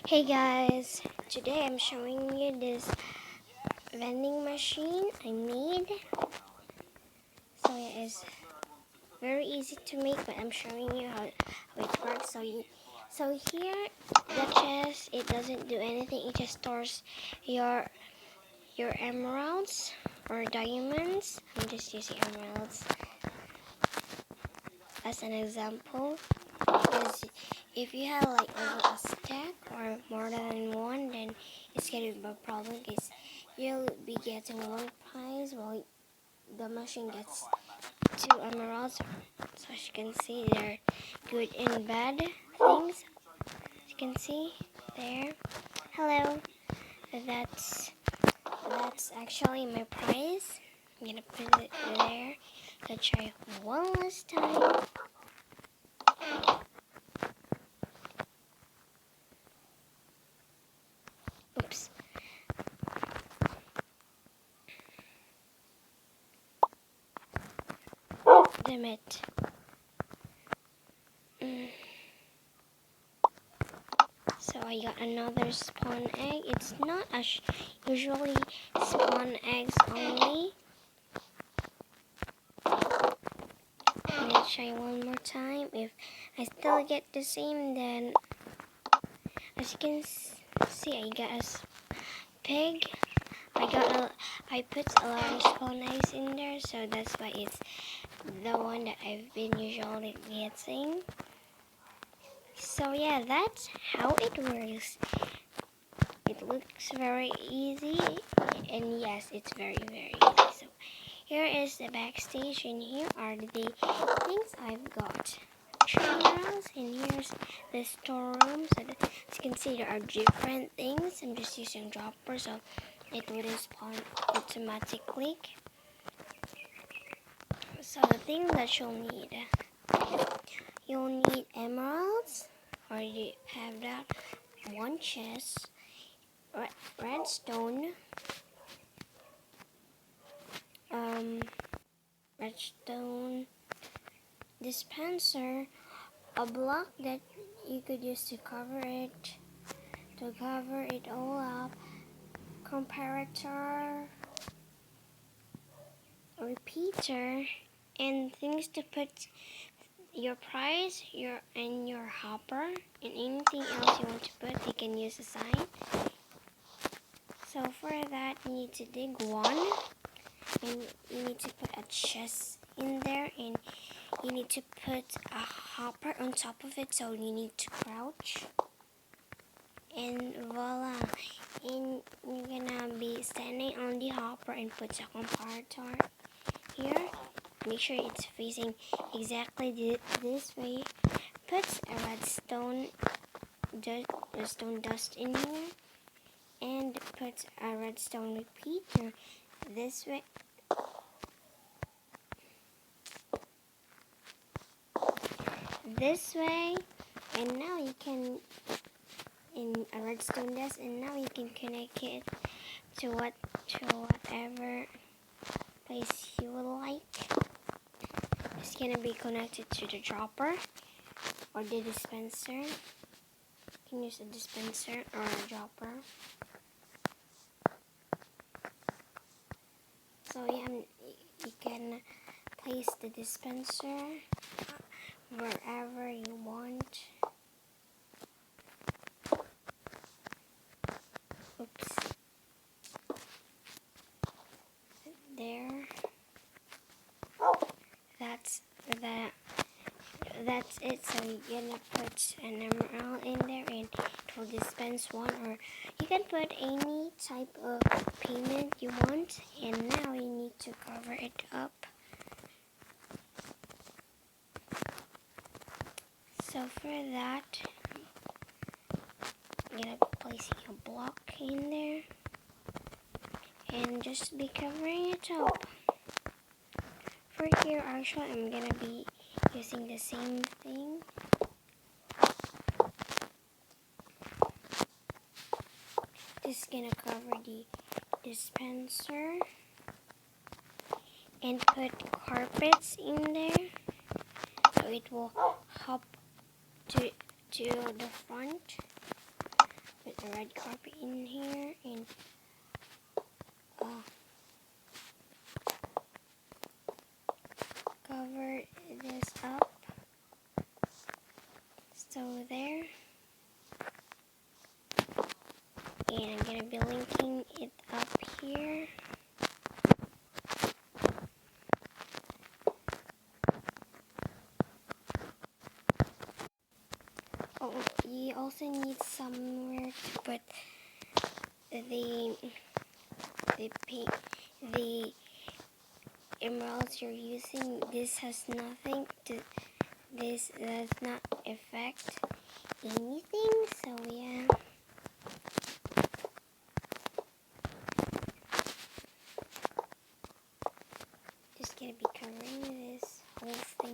Hey guys, today I'm showing you this vending machine I made. So yeah, it's very easy to make, but I'm showing you how it works. So here the chest, it doesn't do anything. It just stores your emeralds or diamonds. I'm just using emeralds as an example. Because if you have like over a stack or more than one, then it's gonna be a problem because you'll be getting one prize while the machine gets two emeralds. So as you can see, they're good and bad things. As you can see there. Hello. That's actually my prize. I'm gonna put it there. Let's try one last time. Oops. Damn it. So I got another spawn egg. It's not as usually spawn eggs only. I'm gonna try one more time. If I still get the same, then as you can see, I got a pig. I put a lot of spawn eggs in there, so that's why it's the one that I've been usually getting. So yeah, that's how it works. It looks very easy, and yes, it's very easy. So here is the backstage, and here are the things I've got. Terminals, and here's the storeroom. So that, as you can see, there are different things. I'm just using dropper, so it will spawn automatically. So the things that you'll need emeralds. Already have that. One chest. Redstone, redstone dispenser, a block that you could use to cover it all up, comparator, repeater, and things to put your prize, your hopper, and anything else you want to put. You can use a sign. So for that, you need to dig one, and you need to put a chest in there, and you need to put a hopper on top of it, so you need to crouch. And voila, and you're gonna be standing on the hopper and put a comparator here. Make sure it's facing exactly this way. Put a redstone dust in here, and put a redstone repeater this way. This way, and now you can in a redstone dust, and now you can connect it to whatever place you would like. It's gonna be connected to the dropper or the dispenser. You can use a dispenser or a dropper. So yeah, you can place the dispenser wherever you want. Oops. There. That's it. So you're gonna put an emerald in there, and it will dispense one, or you can put any type of payment you want. And now you need to cover it up. So for that, I'm gonna be placing a block in there, and just be covering it up. For here, actually, I'm gonna be using the same thing. Just gonna cover the dispenser and put carpets in there, so it will hop to the front. red carpet in here and cover this up. So there. And I'm gonna be linking it up here. Oh, you also need somewhere to put the emeralds you're using. This has nothing to. This does not affect anything. So yeah.